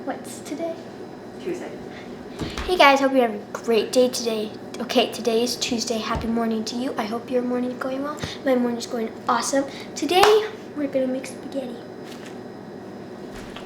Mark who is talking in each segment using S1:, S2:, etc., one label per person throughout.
S1: What's today?
S2: Tuesday.
S1: Hey guys, hope you have a great day today. Okay, today is Tuesday. Happy morning to you. I hope your morning is going well. My morning is going awesome. Today, we're gonna make spaghetti.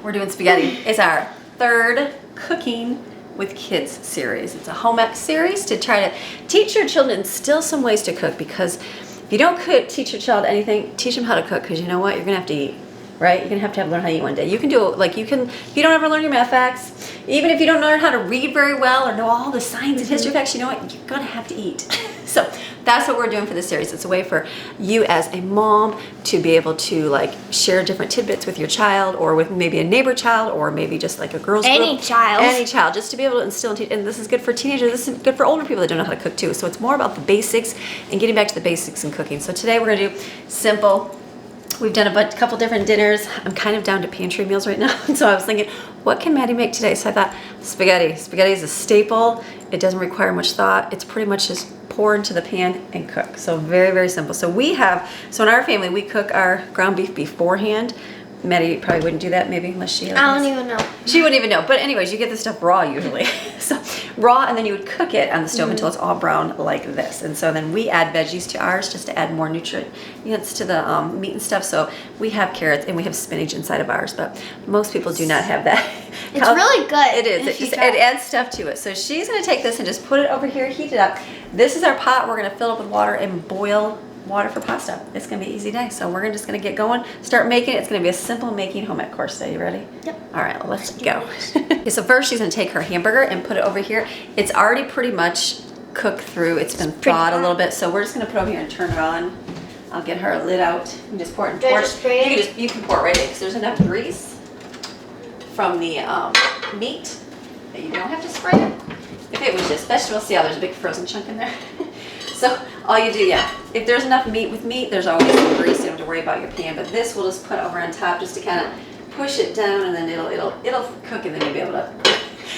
S2: We're doing spaghetti. It's our third cooking with kids series. It's a home ec series to try to teach your children, instill some ways to cook, because if you don't teach your child anything, teach them how to cook, because you know what? You're gonna have to eat. Right? You're gonna have to learn how to eat one day. You can do it, like if you don't ever learn your math facts, even if you don't learn how to read very well or know all the science and history facts, you know what? You're gonna have to eat. So that's what we're doing for this series. It's a way for you as a mom to be able to like share different tidbits with your child, or with maybe a neighbor child, or maybe just like a girl's group. Any child, just to be able to instill and this is good for teenagers, this is good for older people that don't know how to cook too. So it's more about the basics and getting back to the basics in cooking. So today we're gonna do simple. We've done a couple different dinners. I'm kind of down to pantry meals right now. So I was thinking, what can Maddie make today? So I thought spaghetti. Spaghetti is a staple. It doesn't require much thought. It's pretty much just pour into the pan and cook. So very, very simple. So in our family, we cook our ground beef beforehand. Maddie probably wouldn't do that, maybe, unless she...
S1: I don't even know.
S2: She wouldn't even know. But anyways, you get the stuff raw usually. So raw, and then you would cook it on the stove until it's all brown like this. And so then we add veggies to ours just to add more nutrients to the meat and stuff. So we have carrots and we have spinach inside of ours, but most people do not have that.
S1: It's really good.
S2: It is. It adds stuff to it. So she's going to take this and just put it over here, heat it up. This is our pot. We're going to fill it up with water and boil water for pasta. It's gonna be an easy day. So we're just gonna get going, start making it. It's gonna be a simple making home ec course today. You ready?
S1: Yep.
S2: All right, let's go. Okay, so first she's gonna take her hamburger and put it over here. It's already pretty much cooked through. It's been thawed a little bit. So we're just gonna put it over here and turn it on. I'll get her lid out and just pour it.
S1: Do I just spray it?
S2: You can pour it right in, because there's enough grease from the meat that you don't have to spray it. If it was just vegetable, see how there's a big frozen chunk in there. So all you do, if there's enough meat with meat, there's always some grease. You don't have to worry about your pan. But this we'll just put over on top just to kind of push it down, and then it'll cook, and then you'll be able to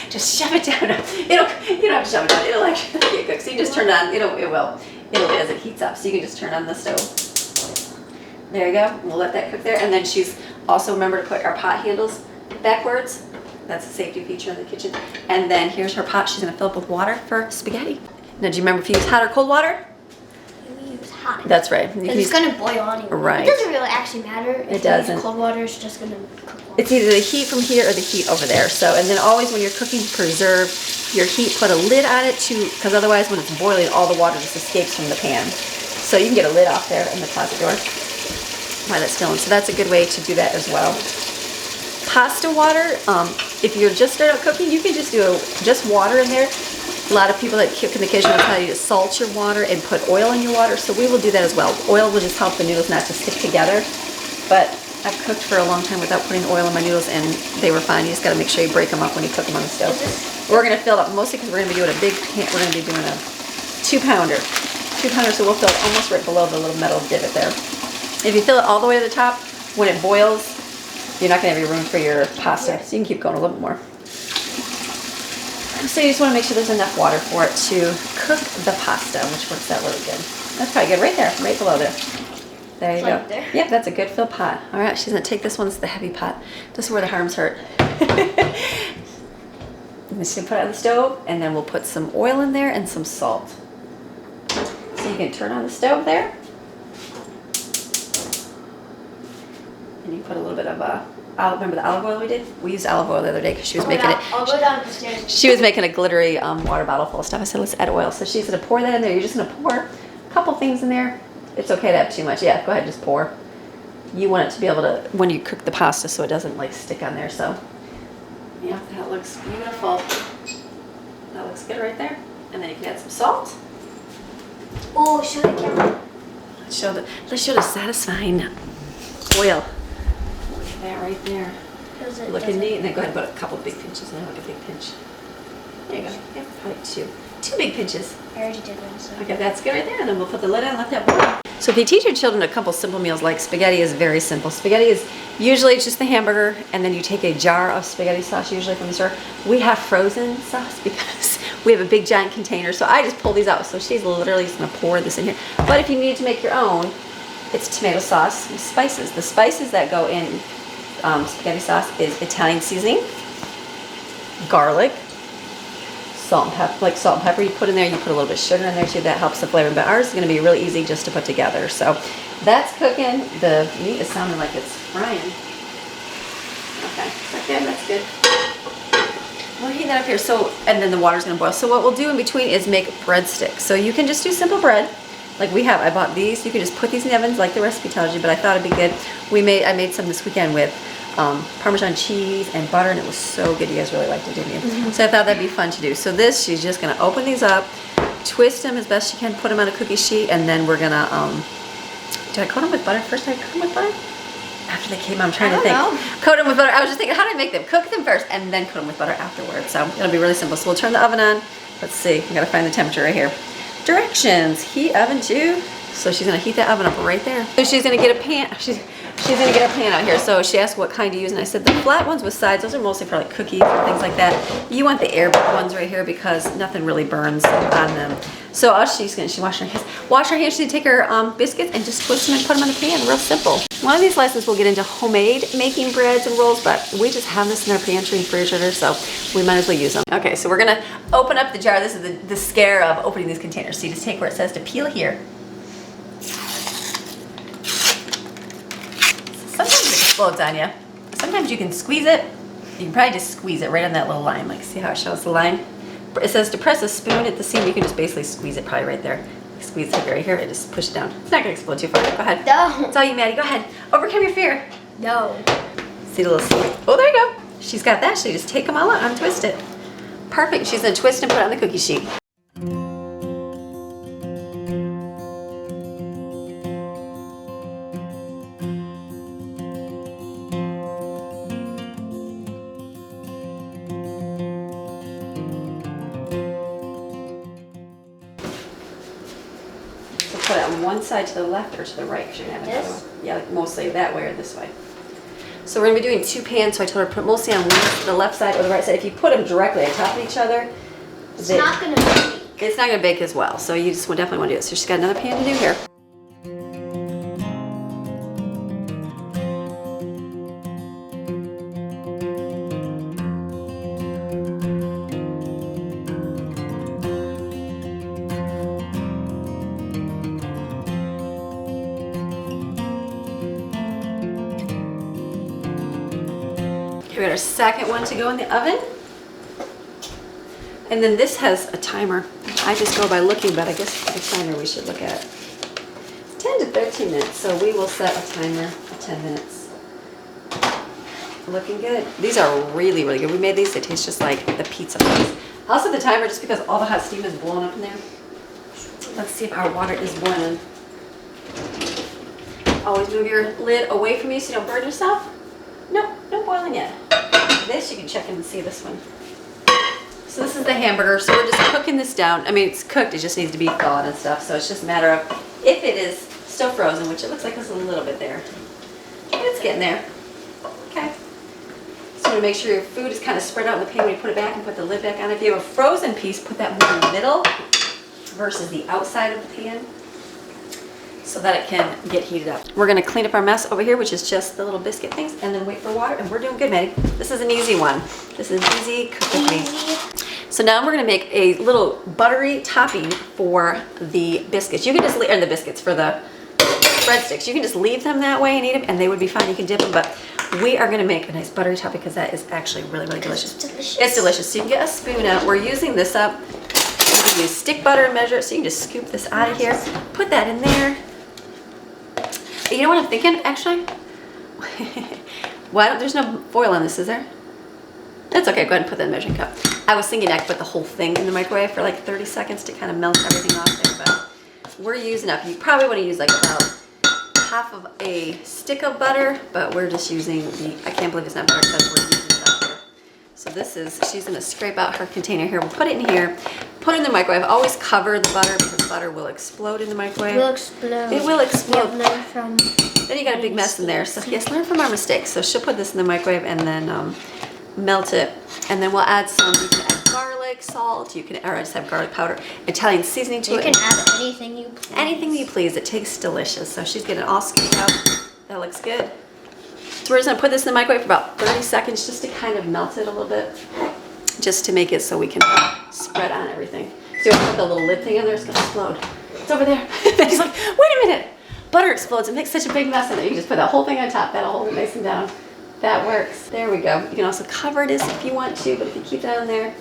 S2: just shove it down. You don't have to shove it down. It'll actually get cooked. So you just turn it on. It will as it heats up. So you can just turn on the stove. There you go. We'll let that cook there. And then she's also remember to put our pot handles backwards. That's a safety feature in the kitchen. And then here's her pot. She's gonna fill up with water for spaghetti. Now, do you remember if you use hot or cold water?
S1: You use hot.
S2: That's right.
S1: It's going to boil anyway.
S2: Right.
S1: It doesn't really actually matter.
S2: It doesn't.
S1: Cold water is just going to cook.
S2: It's either the heat from here or the heat over there. So, and then always when you're cooking, preserve your heat. Put a lid on it too, because otherwise when it's boiling, all the water just escapes from the pan. So you can get a lid off there in the closet door while that's filling. So that's a good way to do that as well. Pasta water, if you're just starting out cooking, you can just do just water in there. A lot of people that cook in the kitchen will tell you to salt your water and put oil in your water, so we will do that as well. Oil will just help the noodles not to stick together, but I've cooked for a long time without putting oil in my noodles, and they were fine. You just got to make sure you break them up when you cook them on the stove. We're going to fill it up, mostly because we're going to be doing we're going to be doing a 2-pounder. 2-pounder, so we'll fill it almost right below the little metal divot there. If you fill it all the way to the top, when it boils, you're not going to have any room for your pasta, so you can keep going a little bit more. So you just want to make sure there's enough water for it to cook the pasta, which works out really good. That's probably good right there, right below there. There you go. There. Yep, that's a good filled pot. All right, she's going to take this one. It's the heavy pot. This is where the arms hurt. And she's going to put it on the stove, and then we'll put some oil in there and some salt. So you can turn on the stove there. And you put a little bit of remember the olive oil we did? We used olive oil the other day because she was making it.
S1: I'll go down the stairs.
S2: She was making a glittery water bottle full of stuff. I said, let's add oil. So she's going to pour that in there. You're just going to pour a couple things in there. It's okay to have too much. Yeah, go ahead, just pour. You want it to be able to, when you cook the pasta, so it doesn't like stick on there. So, yeah, that looks beautiful. That looks good right there. And then you can add some salt.
S1: Oh, show the camera.
S2: Let's show the satisfying oil. That right there. Looking neat. And then go ahead and put a couple of big pinches in there, like a big pinch. There you go. Yeah, probably two big pinches.
S1: I already did one. So.
S2: Okay, that's good right there. And then we'll put the lid on and let that boil. So if you teach your children a couple simple meals, like spaghetti is very simple. Spaghetti is usually just the hamburger, and then you take a jar of spaghetti sauce, usually from the store. We have frozen sauce because we have a big giant container. So I just pull these out. So she's literally just gonna pour this in here. But if you need to make your own, it's tomato sauce and spices. The spices that go in spaghetti sauce is Italian seasoning, garlic, salt and pepper, like salt and pepper you put in there. You put a little bit of sugar in there too. That helps the flavor. But ours is going to be really easy just to put together. So that's cooking. The meat is sounding like it's frying. Okay, okay, that's good. We'll heat that up here. So, and then the water's going to boil. So what we'll do in between is make breadsticks. So you can just do simple bread. Like we have, I bought these. You can just put these in the ovens like the recipe tells you, but I thought it'd be good. I made some this weekend with Parmesan cheese and butter, and it was so good. You guys really liked it, didn't you? Mm-hmm. So I thought that'd be fun to do. So this, she's just gonna open these up, twist them as best she can, put them on a cookie sheet, and then we're gonna, did I coat them with butter first? Did I coat them with butter? After they came out, I'm trying to think. Coat them with butter. I was just thinking, how do I make them? Cook them first, and then coat them with butter afterwards. So it'll be really simple. So we'll turn the oven on. Let's see, we gotta find the temperature right here. Directions, heat oven to. So she's gonna heat that oven up right there. So she's gonna get a pan. She's gonna get her pan out here. So she asked what kind to use, and I said the flat ones with sides. Those are mostly for like cookies and things like that. You want the air ones right here because nothing really burns on them. So all she washed her hands. Wash her hands. She'd take her biscuits and just twist them and put them in the pan. Real simple. One of these lessons we'll get into homemade making breads and rolls, but we just have this in our pantry and refrigerator, so we might as well use them. Okay, so we're gonna open up the jar. This is the scare of opening these containers. So you just take where it says to peel here. Sometimes it explodes on you. Sometimes you can squeeze it. You can probably just squeeze it right on that little line. Like, see how it shows the line? It says to press a spoon at the seam. You can just basically squeeze it probably right there. Squeeze it right here and just push it down. It's not gonna explode too far. Go ahead.
S1: No.
S2: It's all you, Maddie. Go ahead. Overcome your fear.
S1: No.
S2: See the little seam? Oh, there you go. She's got that. She just take them all out, untwist it. Perfect. She's gonna twist and put it on the cookie sheet. Put it on one side to the left or to the right, because you're gonna have another one. Yeah, like mostly that way or this way. So we're gonna be doing 2 pans, so I told her to put mostly on the left side or the right side. If you put them directly on top of each other,
S1: it's not gonna bake.
S2: It's not gonna bake as well, so you just definitely wanna do it. So she's got another pan to do here. We got our second one to go in the oven. And then this has a timer. I just go by looking, but I guess the timer we should look at. 10 to 13 minutes, so we will set a timer of 10 minutes. Looking good. These are really, really good. We made these, they taste just like the pizza place. I'll set the timer just because all the hot steam is blowing up in there. Let's see if our water is boiling. Always move your lid away from you so you don't burn yourself. Nope, no boiling yet. This, you can check and see this one. So this is the hamburger, so we're just cooking this down. I mean, it's cooked, it just needs to be thawed and stuff, so it's just a matter of if it is still frozen, which it looks like there's a little bit there. But it's getting there. Okay. So you want to make sure your food is kind of spread out in the pan when you put it back and put the lid back on. If you have a frozen piece, put that more in the middle versus the outside of the pan, so that it can get heated up. We're gonna clean up our mess over here, which is just the little biscuit things, and then wait for water, and we're doing good, Maddie. This is an easy one. This is easy cooking. So now we're gonna make a little buttery topping for the biscuits. You can just leave, or the biscuits, for the breadsticks. You can just leave them that way and eat them, and they would be fine. You can dip them, but we are gonna make a nice buttery topping because that is actually really, really delicious.
S1: It's delicious.
S2: It's delicious. So you can get a spoon out. We're using this up. You can use stick butter and measure it, so you can just scoop this out of here. Put that in there. You know what I'm thinking, actually? There's no foil on this, is there? That's okay, go ahead and put that in the measuring cup. I was thinking I could put the whole thing in the microwave for like 30 seconds to kind of melt everything off there, but we're using up. You probably want to use like about half of a stick of butter, but we're just using I can't believe it's not butter because we're using it up here. So this is, she's gonna scrape out her container here. We'll put it in here, put it in the microwave. Always cover the butter because butter will explode in the microwave.
S1: It will explode.
S2: It will explode.
S1: We have learned from
S2: Then you got a big mess in there. So yes, learn from our mistakes. So she'll put this in the microwave and then melt it. And then we'll add some, you can add garlic, salt, you can, or I just have garlic powder, Italian seasoning to it.
S1: You can add anything you please.
S2: Anything you please. It tastes delicious. So she's getting it all scooped out. That looks good. So we're just gonna put this in the microwave for about 30 seconds just to kind of melt it a little bit. just to make it so we can spread on everything. So you want to put the little lid thing on there, it's gonna explode. It's over there. He's like, wait a minute. Butter explodes, it makes such a big mess in there. You can just put that whole thing on top, that'll hold it nice and down. That works. There we go. You can also cover this if you want to, but if you keep that on there,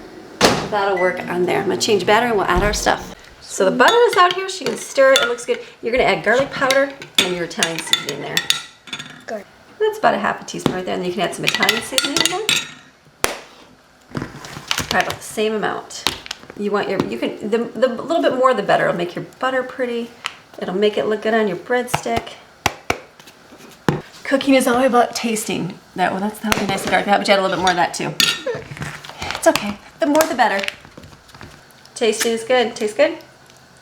S2: that'll work on there. I'm gonna change batter and we'll add our stuff. So the butter is out here, she can stir it, it looks good. You're gonna add garlic powder and your Italian seasoning there.
S1: Good.
S2: That's about a half a teaspoon right there, and then you can add some Italian seasoning in there. Probably about the same amount. You want the little bit more the better. It'll make your butter pretty. It'll make it look good on your breadstick. Cooking is all about tasting. That'll be nice and dark. How about you add a little bit more of that too? It's okay. The more the better. Tasting is good. Tastes good?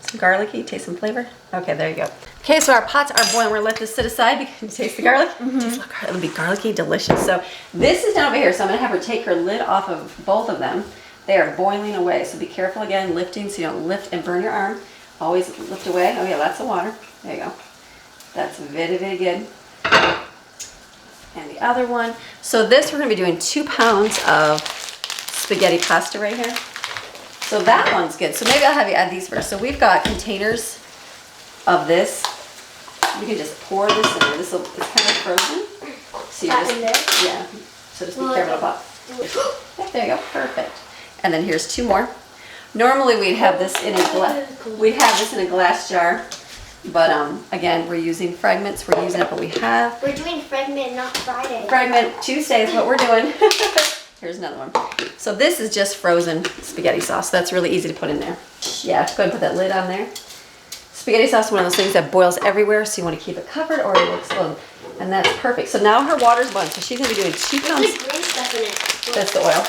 S2: Some garlicky. Taste some flavor. Okay, there you go. Okay, so our pots are boiling. We're gonna let this sit aside. You can taste the garlic. It'll be garlicky, delicious. So this is down over here. So I'm gonna have her take her lid off of both of them. They are boiling away. So be careful again, lifting so you don't lift and burn your arm. Always lift away. Oh yeah, lots of water. There you go. That's very, very good. And the other one. So this, we're gonna be doing 2 pounds of spaghetti pasta right here. So that one's good. So maybe I'll have you add these first. So we've got containers of this. You can just pour this in there. It's kind of frozen. So you just, yeah. So just be careful about. There you go. Perfect. And then here's 2 more. Normally we'd have this in a glass jar, but again we're using fragments. We're using it, but we have.
S1: We're doing fragment, not Friday.
S2: Fragment Tuesday is what we're doing. Here's another one. So this is just frozen spaghetti sauce. That's really easy to put in there. Yeah, go ahead and put that lid on there. Spaghetti sauce is one of those things that boils everywhere, so you want to keep it covered or it will explode. And that's perfect. So now her water's boiling, so she's going to be doing 2 pounds.
S1: There's green stuff in it.
S2: That's the oil.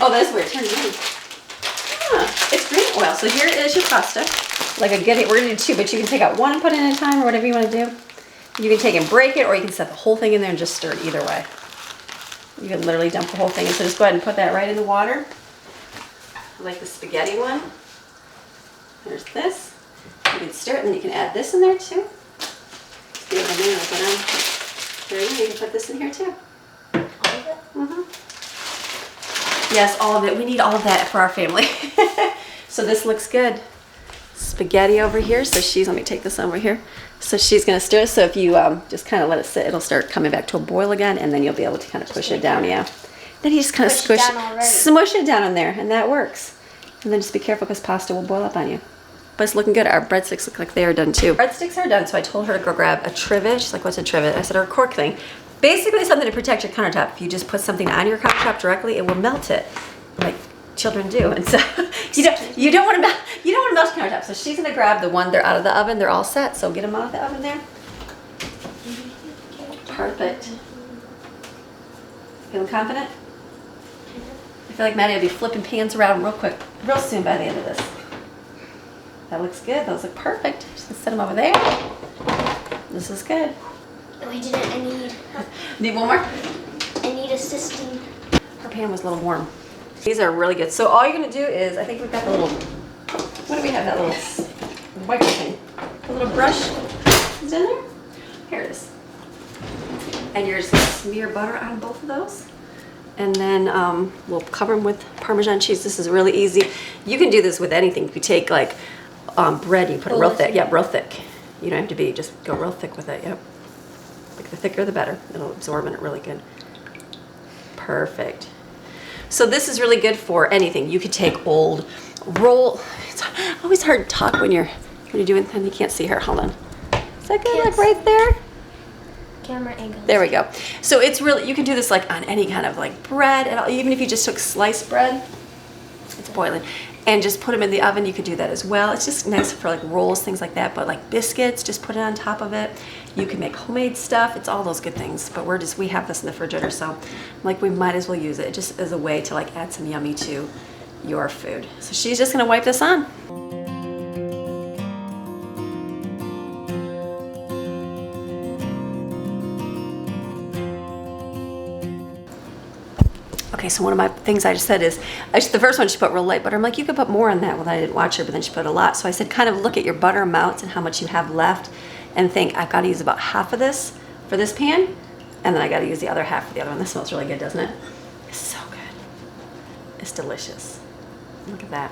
S2: Oh, that's where it turns in. Ah, it's green oil. So here is your pasta. Like we're going to do 2, but you can take out 1 and put it in a time or whatever you want to do. You can take and break it, or you can set the whole thing in there and just stir it either way. You can literally dump the whole thing in. So just go ahead and put that right in the water. Like the spaghetti one. There's this. You can stir it, and then you can add this in there too. Just give it a minute, put on. There you go. You can put this in here too.
S1: All of it?
S2: Mm-hmm. Yes, all of it. We need all of that for our family. So this looks good. Spaghetti over here. So let me take this over here. So she's going to stir it. So if you just kind of let it sit, it'll start coming back to a boil again, and then you'll be able to kind of push it down. Yeah. Then you just kind of smush it down in there, and that works. And then just be careful because pasta will boil up on you. But it's looking good. Our breadsticks look like they are done too. Breadsticks are done, so I told her to go grab a trivet. She's like, what's a trivet? I said, or a cork thing. Basically something to protect your countertop. If you just put something on your countertop directly, it will melt it, like children do. And so you don't want to melt your countertop. So she's gonna grab the one. They're out of the oven. They're all set. So get them out of the oven there. Perfect. Feeling confident? I feel like Maddie will be flipping pans around real soon by the end of this. That looks good. Those look perfect. Just gonna set them over there. This is good.
S1: Oh, I didn't. I need.
S2: Need one more?
S1: I need assisting.
S2: Her pan was a little warm. These are really good. So all you're gonna do is, I think we've got the little, what do we have? That little wiper thing. The little brush is in there. Here it is. And you're just gonna smear butter on both of those. And then we'll cover them with Parmesan cheese. This is really easy. You can do this with anything. If you take like bread, you put it real thick. Yeah, real thick. You don't have to just go real thick with it. Yep. Like the thicker the better. It'll absorb in it really good. Perfect. So this is really good for anything. You could take old roll. It's always hard to talk when you're doing things. You can't see her. Hold on. Is that good? Like right there?
S1: Camera angle.
S2: There we go. So it's really, you can do this like on any kind of like bread, and even if you just took sliced bread, it's boiling, and just put them in the oven, you could do that as well. It's just nice for like rolls, things like that, but like biscuits, just put it on top of it. You can make homemade stuff. It's all those good things, but we have this in the refrigerator, so like we might as well use it just as a way to like add some yummy to your food. So she's just gonna wipe this on. Okay, so one of my things I just said is, the first one she put real light butter. I'm like, you could put more on that. Well, I didn't watch her, but then she put a lot. So I said, kind of look at your butter amounts and how much you have left and think, I've got to use about half of this for this pan, and then I got to use the other half for the other one. This smells really good, doesn't it? It's so good. delicious. Look at that.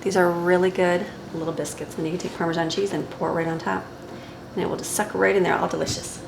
S2: These are really good little biscuits. And you can take Parmesan cheese and pour it right on top. And it will just suck right in there, all delicious.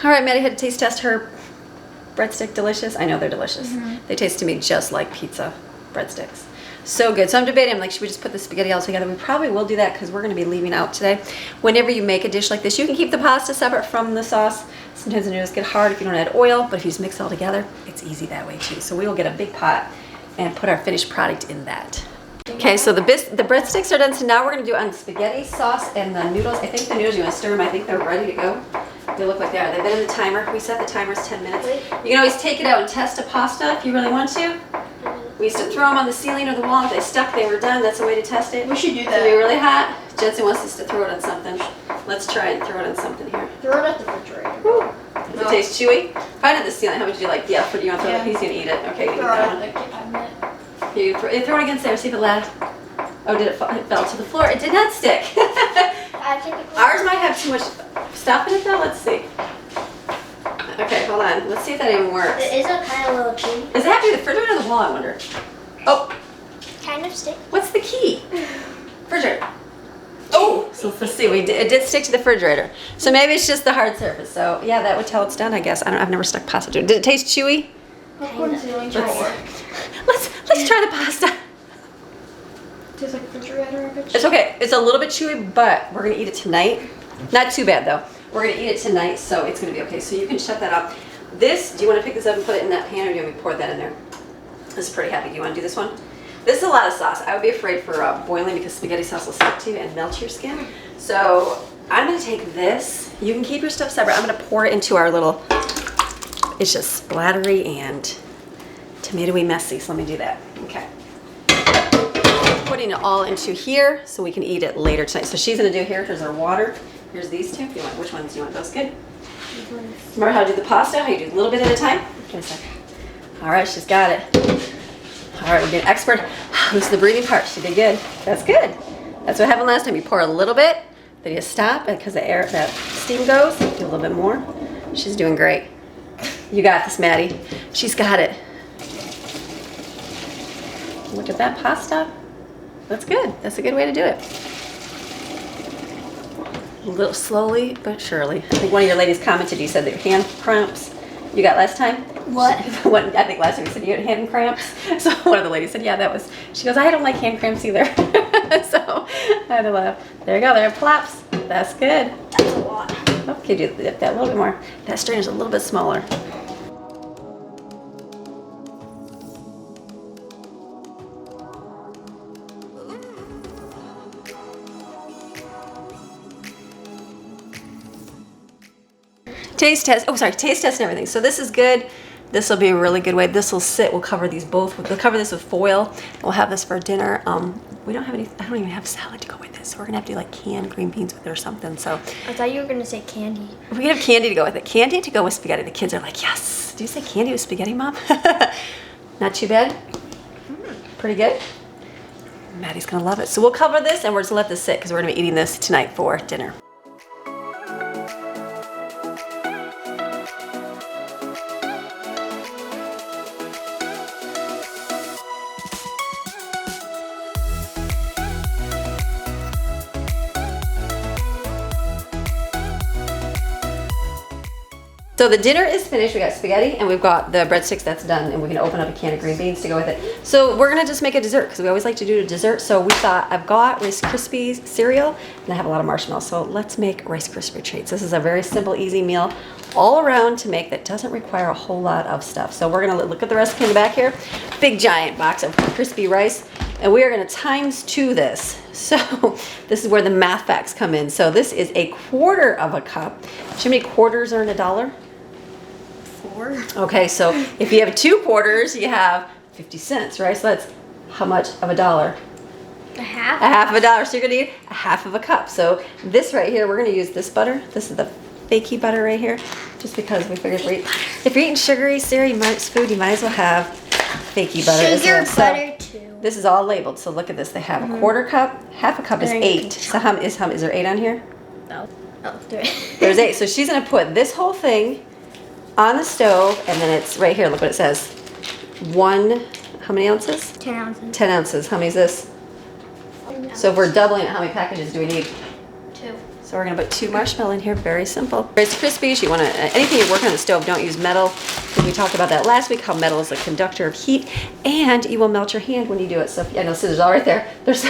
S2: All right, Maddie had a taste test her breadstick. Delicious. I know they're delicious. They taste to me just like pizza breadsticks. So good. So I'm debating, I'm like, should we just put the spaghetti all together? We probably will do that because we're going to be leaving out today. Whenever you make a dish like this, you can keep the pasta separate from the sauce. Sometimes the noodles get hard if you don't add oil, but if you just mix it all together, it's easy that way too. So we will get a big pot and put our finished product in that. Okay, so the breadsticks are done. So now we're going to do on spaghetti sauce and the noodles. I think the noodles, you want to stir them. I think they're ready to go. They look like they are. They've been in the timer. We set the timer as 10 minutes. You can always take it out and test a pasta if you really want to. We used to throw them on the ceiling or the wall. If they stuck, they were done. That's a way to test it.
S3: We should do that.
S2: It's going to be really hot. Jensen wants us to throw it on something. Let's try and throw it on something here.
S3: Throw it at the refrigerator.
S2: Does it taste chewy? Probably not the ceiling. How would you like? Yeah, but you want to throw it? He's going to eat it. Okay, you eat
S3: Throw
S2: that
S3: it
S2: one.
S3: at the cabinet.
S2: You throw it against there. See if it lands. Oh, did it fall? It fell to the floor. It did not stick. Ours might have too much stuff in it though. Let's see. Okay, hold on. Let's see if that even works.
S1: It is a kind of little chewy.
S2: Does it have to be the refrigerator or the wall, I wonder? Oh,
S1: Kind of stick.
S2: what's the key? Refrigerator. Oh, so let's see. It did stick to the refrigerator. So maybe it's just the hard surface. So yeah, that would tell it's done, I guess. I've never stuck pasta to it. Did it taste chewy?
S3: Popcorn ceiling should work.
S2: Let's try the pasta.
S3: Tastes like refrigerator a bit.
S2: It's okay. It's a little bit chewy, but we're gonna eat it tonight. Not too bad though. We're gonna eat it tonight, so it's gonna be okay. So you can shut that up. This, do you want to pick this up and put it in that pan, or do you want me to pour that in there? This is pretty heavy. Do you want to do this one? This is a lot of sauce. I would be afraid for boiling because spaghetti sauce will stick to you and melt your skin. So I'm gonna take this. You can keep your stuff separate. I'm gonna pour it into our little. It's just splattery and tomatoey messy. So let me do that. Okay. Putting it all into here so we can eat it later tonight. So she's gonna do here. Here's our water. Here's these two. You want which ones do you want? Those good. Remember how to do the pasta? How you do a little bit at a time? Give me a second. All right, she's got it. All right, we're getting expert. This is the breathing part. She did good. That's good. That's what happened last time. You pour a little bit, then you stop, and because the air, that steam goes, do a little bit more. She's doing great. You got this, Maddie. She's got it. Look at that pasta. That's good. That's a good way to do it. A little slowly but surely. I think one of your ladies commented, you said that your hand cramps you got last time.
S1: What?
S2: I think last time you said you had hand cramps. So one of the ladies said, yeah, that was, she goes, I don't like hand cramps either. So I had to laugh. There you go, there it plops. That's good.
S1: That's a lot.
S2: Okay, do that a little bit more. That strainer's a little bit smaller. Taste test, oh sorry, taste test and everything. So this is good. This will be a really good way. This will sit, we'll cover these both. We'll cover this with foil. We'll have this for dinner. We don't have any, I don't even have salad to go with this. So we're gonna have to do like canned green beans with it or something. So
S1: I thought you were gonna say candy.
S2: we can have candy to go with it. Candy to go with spaghetti. The kids are like, yes. Do you say candy with spaghetti, Mom? Not too bad? Pretty good? Maddie's gonna love it. So we'll cover this and we're just gonna let this sit because we're gonna be eating this tonight for dinner. So the dinner is finished. We got spaghetti and we've got the breadsticks that's done, and we can open up a can of green beans to go with it. So we're gonna just make a dessert because we always like to do a dessert. So we thought, I've got Rice Krispies cereal and I have a lot of marshmallows. So let's make Rice Krispie treats. This is a very simple, easy meal all around to make that doesn't require a whole lot of stuff. So we're gonna look at the recipe in the back here. Big giant box of crispy rice, and we are gonna ×2 this. So this is where the math facts come in. So this is 1/4 of a cup. Do you know how many quarters are in $1?
S1: 4.
S2: Okay, so if you have 2 quarters, you have 50 cents, right? So that's how much of $1?
S1: A half?
S2: A half of $1. So you're gonna need 1/2 of a cup. So this right here, we're gonna use this butter. This is the fakey butter right here, just because we figured if you're eating sugary, syrupy food, you might as well have fakey butter as
S1: Sugar,
S2: well. So
S1: butter, too.
S2: this is all labeled. So look at this. They have 1/4 cup. 1/2 cup is
S1: And then you
S2: 8.
S1: can
S2: So is there 8 on here?
S1: No. Oh, there.
S2: There's 8. So she's gonna put this whole thing on the stove, and then it's right here. Look what it says. How many ounces?
S1: 10 ounces.
S2: 10 ounces. How many is this? So if we're doubling it, how many packages do we need?
S1: 2.
S2: So we're gonna put 2 marshmallow in here, very simple. Rice Krispies, you wanna, anything you're working on the stove, don't use metal. We talked about that last week, how metal is a conductor of heat, and you will melt your hand when you do it. So, yeah, no, scissors all right there. There's,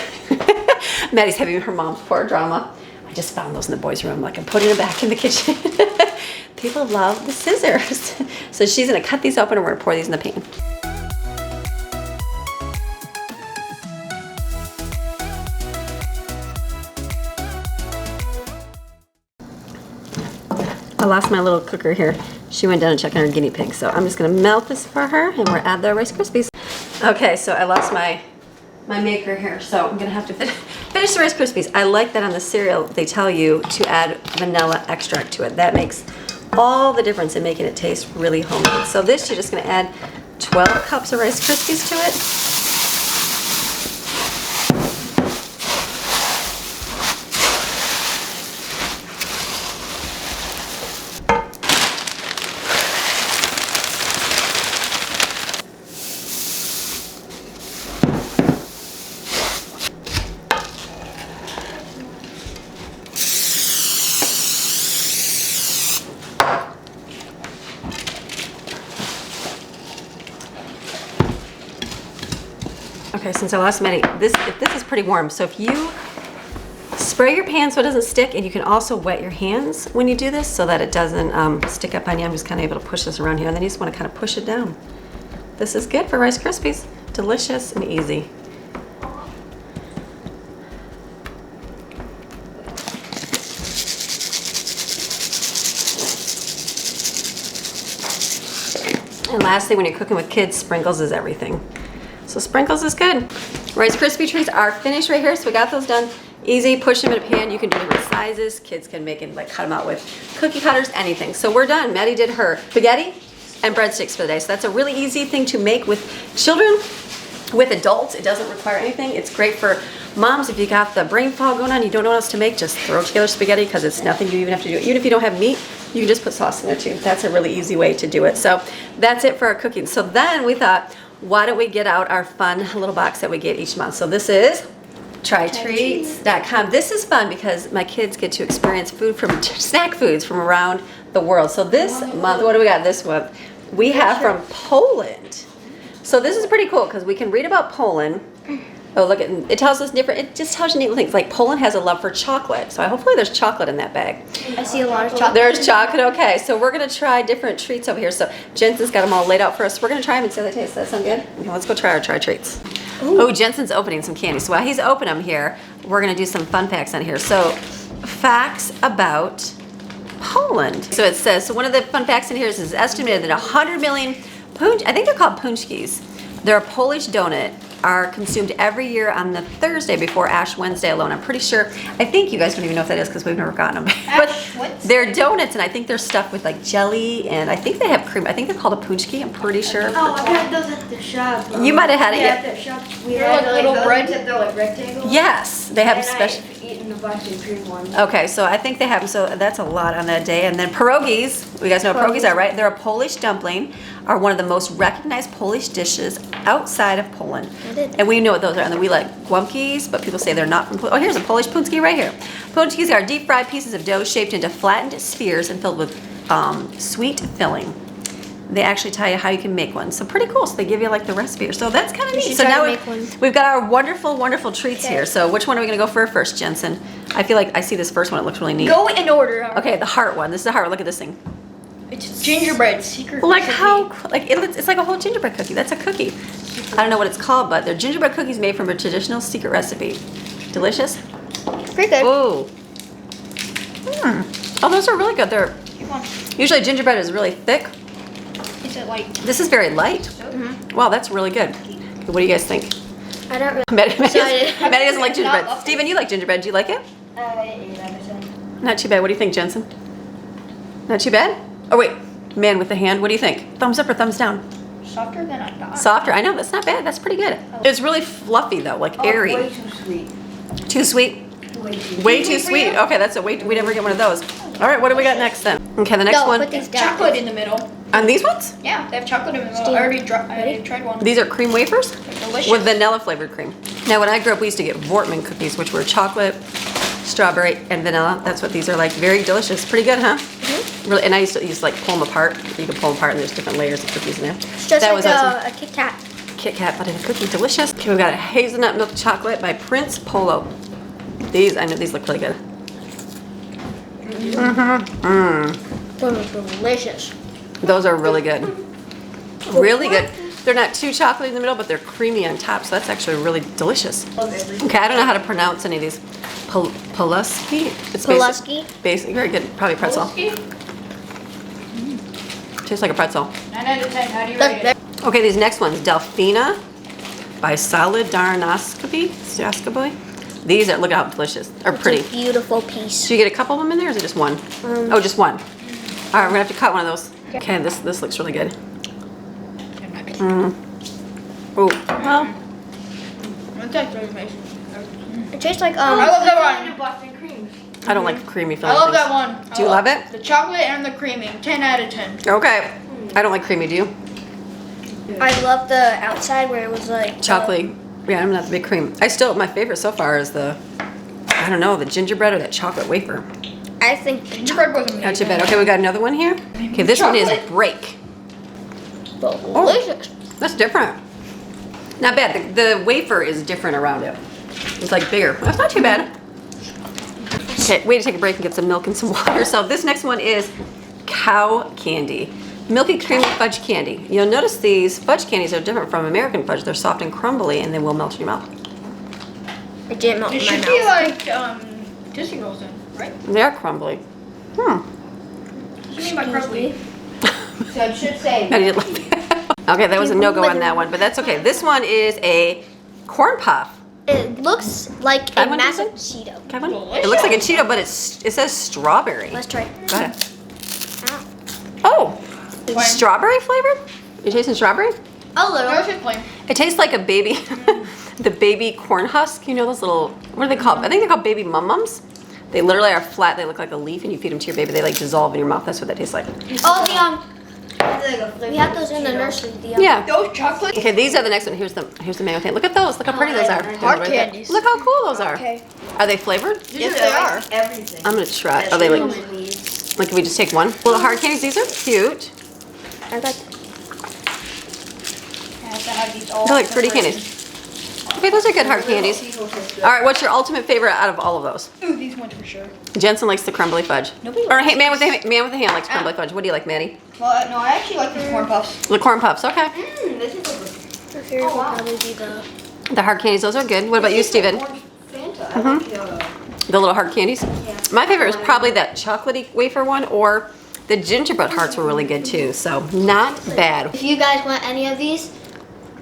S2: Maddie's having her mom's pour drama. I just found those in the boys' room, like I'm putting them back in the kitchen. People love the scissors. So she's gonna cut these open and we're gonna pour these in the pan. I lost my little cooker here. She went down and checked on her guinea pig. So I'm just gonna melt this for her and we're add the Rice Krispies. Okay, so I lost my maker here. So I'm gonna have to finish the Rice Krispies. I like that on the cereal, they tell you to add vanilla extract to it. That makes all the difference in making it taste really homemade. So this, you're just gonna add 12 cups of Rice Krispies to it. Okay, since I lost Maddie, this is pretty warm. So if you spray your pan so it doesn't stick, and you can also wet your hands when you do this so that it doesn't stick up on you. I'm just kind of able to push this around here, and then you just want to kind of push it down. This is good for Rice Krispies. Delicious and easy. And lastly, when you're cooking with kids, sprinkles is everything. So sprinkles is good. Rice Krispie treats are finished right here. So we got those done. Easy, push them in a pan. You can do different sizes. Kids can make it, like cut them out with cookie cutters, anything. So we're done. Maddie did her spaghetti and breadsticks for the day. So that's a really easy thing to make with children. With adults, it doesn't require anything. It's great for moms. If you got the brain fog going on, you don't know what else to make, just throw together spaghetti because it's nothing you even have to do. Even if you don't have meat, you can just put sauce in there too. That's a really easy way to do it. So that's it for our cooking. So then we thought, why don't we get out our fun little box that we get each month? So this is trytreats.com. This is fun because my kids get to experience food from snack foods from around the world. So this month, what do we got this month? We have from Poland. So this is pretty cool because we can read about Poland. Oh, look, it tells us different, it just tells you neat things. Like Poland has a love for chocolate. So hopefully there's chocolate in that bag.
S1: I see a lot of chocolate.
S2: There's chocolate, okay. So we're gonna try different treats over here. So Jensen's got them all laid out for us. We're gonna try them and see how they taste. Does that sound good? Okay, let's go try our try treats. Oh, Jensen's opening some candy. So while he's opening them here, we're gonna do some fun facts on here. So facts about Poland. So it says, so one of the fun facts in here is it's estimated that 100 million I think they're called punchkis. They're a Polish donut, are consumed every year on the Thursday before Ash Wednesday alone. I'm pretty sure, I think you guys don't even know if that is because we've never gotten them. But they're donuts, and I think they're stuffed with like jelly, and I think they have cream. I think they're called a punchki, I'm pretty sure.
S3: Oh, I had those at the shop.
S2: You might have had it.
S3: Yeah, at the shop.
S1: They're like little bread.
S3: They're like rectangles.
S2: Yes, they have special.
S3: I've eaten a bunch of cream ones.
S2: Okay, so I think they have, so that's a lot on that day. And then pierogies, you guys know what pierogies are, right? They're a Polish dumpling, are one of the most recognized Polish dishes outside of Poland. And we know what those are. And then we like guamkis, but people say they're not from Poland. Oh, here's a Polish punchki right here. Punchkis are deep fried pieces of dough shaped into flattened spheres and filled with sweet filling. They actually tell you how you can make one. So pretty cool. So they give you like the recipe. So that's kind of neat. So now we've got our wonderful, wonderful treats here. So which one are we gonna go for first, Jensen? I feel like I see this first one. It looks really neat.
S1: Go in order.
S2: Okay, the heart one. This is the heart. Look at this thing.
S3: It's gingerbread secret.
S2: Like
S3: recipe.
S2: how, like it's like a whole gingerbread cookie. That's a cookie. I don't know what it's called, but they're gingerbread cookies made from a traditional secret recipe. Delicious.
S1: Pretty good.
S2: Ooh. Oh, those are really good. They're usually gingerbread is really thick.
S3: Is it like?
S2: This is very light. Wow, that's really good. What do you guys think?
S1: I don't really.
S2: Maddie
S1: Excited.
S2: doesn't like gingerbread. Steven, you like gingerbread. Do you like it?
S3: 8 out of 10.
S2: Not too bad. What do you think, Jensen? Not too bad? Oh, wait. Man with the hand. What do you think? Thumbs up or thumbs down?
S3: Softer than I thought.
S2: Softer. I know. That's not bad. That's pretty good. It's really fluffy, though. Like airy.
S3: Way too sweet.
S2: Too sweet? Way too sweet. Okay, that's a way. We never get one of those. All right, what do we got next then? Okay, the next
S1: No,
S2: one.
S1: put these down.
S3: Chocolate in the middle.
S2: And these ones?
S3: Yeah, they have chocolate in the middle.
S1: Steve,
S3: I already tried one.
S2: These are cream wafers
S3: They're delicious.
S2: with vanilla flavored cream. Now, when I grew up, we used to get Vortman cookies, which were chocolate, strawberry, and vanilla. That's what these are like. Very delicious. Pretty good, huh? Really. And I used to like pull them apart. You can pull them apart, and there's different layers of cookies in there.
S1: It's just
S2: That
S1: like
S2: was awesome.
S1: a Kit Kat.
S2: Kit Kat, but in a cookie, delicious. Okay, we've got a hazelnut milk chocolate by Prince Polo. These, I know these look really good.
S1: Delicious.
S2: Those are really good. Really good. They're not too chocolatey in the middle, but they're creamy on top, so that's actually really delicious. Okay, I don't know how to pronounce any of these. Pulaski? It's
S1: Pulaski?
S2: Basic, very good. Probably pretzel. Tastes like a pretzel.
S3: 9 out of 10. How do you rate it?
S2: Okay, these next ones. Delfina by Solidarnoscopy. These are, look at how delicious. Or pretty.
S1: It's a beautiful piece.
S2: Do you get a couple of them in there, or is it just one? Oh, just one. All right, we're gonna have to cut one of those. Okay, this looks really good. Oh, well,
S3: What's that flavor?
S1: It tastes like
S3: I love that one. Boston cream.
S2: I don't like creamy
S3: I
S2: filling
S3: love
S2: things.
S3: that one.
S2: Do you love it?
S3: The chocolate and the creamy. 10 out of 10.
S2: Okay. I don't like creamy, do you?
S1: I love the outside where it was like
S2: Chocolate. Yeah, I'm not the big cream. My favorite so far is the, I don't know, the gingerbread or that chocolate wafer.
S1: I think
S3: Gingerbread was amazing.
S2: Not too bad. Okay, we got another one here. Okay, this one is Break.
S1: delicious.
S2: That's different. Not bad. The wafer is different around it. It's like bigger. That's not too bad. Okay, way to take a break and get some milk and some water. So this next one is Cow Candy. Milky creamy fudge candy. You'll notice these fudge candies are different from American fudge. They're soft and crumbly and they will melt in your mouth.
S1: It didn't melt
S3: It
S1: in my
S3: should be
S1: mouth.
S3: like Disney rolls then, right?
S2: They are crumbly.
S3: What do you mean by crumbly?
S4: So it should say.
S2: I didn't like that. Okay, that was a no-go on that one, but that's okay. This one is a corn puff.
S1: It looks like a
S2: That one,
S1: massive
S2: Jason?
S1: Cheeto.
S2: Kevin? It looks like a Cheeto, but it says strawberry.
S1: Let's try.
S2: Go ahead. Oh, strawberry flavored? You tasting strawberry?
S1: A little.
S3: Yours is plain.
S2: It tastes like a baby, the baby corn husk. You know those little, what are they called? I think they're called baby mum-mums. They literally are flat. They look like a leaf, and you feed them to your baby. They like dissolve in your mouth. That's what that tastes like.
S1: Oh, we have those in the nursery.
S2: Yeah.
S3: Those chocolates.
S2: Okay, these are the next one. Here's the mango thing. Look at those. Look how pretty those are.
S3: Hard
S2: Right there.
S3: candies.
S2: Look how cool those are.
S1: Okay.
S2: Are they flavored?
S3: Yes, they are.
S4: Everything.
S2: I'm gonna try. Are they like? Like, if we just take one? Little hard candies. These are cute.
S1: I got
S2: They're like pretty candies. Okay, those are good hard candies. All right, what's your ultimate favorite out of all of those?
S3: Ooh, these ones for sure.
S2: Jensen likes the crumbly fudge.
S3: Nobody
S2: Or
S3: likes
S2: hey, man with the hand likes crumbly fudge. What do you like, Maddie?
S3: Well, no, I actually like these corn puffs.
S2: The corn puffs. Okay.
S4: This is a
S1: my favorite will probably be the.
S2: The hard candies. Those are good. What about you, Steven?
S4: Fanta. I like
S2: The little hard candies. My favorite is probably that chocolatey wafer one, or the gingerbread hearts were really good too. So not bad.
S1: If you guys want any of these,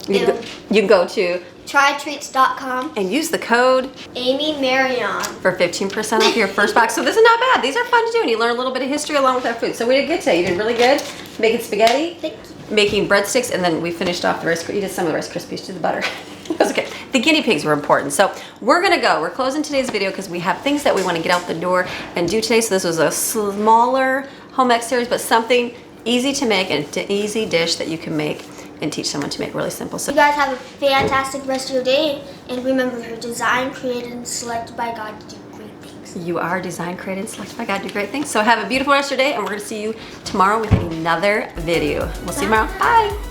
S2: You can go to
S1: trytreats.com.
S2: and use the code
S1: Amy Maryon.
S2: for 15% off your first box. So this is not bad. These are fun to do, and you learn a little bit of history along with our food. So we did good today. You did really good making spaghetti,
S1: Thank you.
S2: making breadsticks, and then we finished off the Rice. You did some of the Rice Krispies to the butter. It was okay. The guinea pigs were important. So we're gonna go. We're closing today's video because we have things that we want to get out the door and do today. So this was a smaller home ec series, but something easy to make and an easy dish that you can make and teach someone to make really simple. So
S1: You guys have a fantastic rest of your day, and remember, you're designed, created, and selected by God to do great things.
S3: things.
S2: You are designed, created, and selected by God to do great things. So have a beautiful rest of your day, and we're going to see you tomorrow with another video. We'll see you tomorrow. Bye.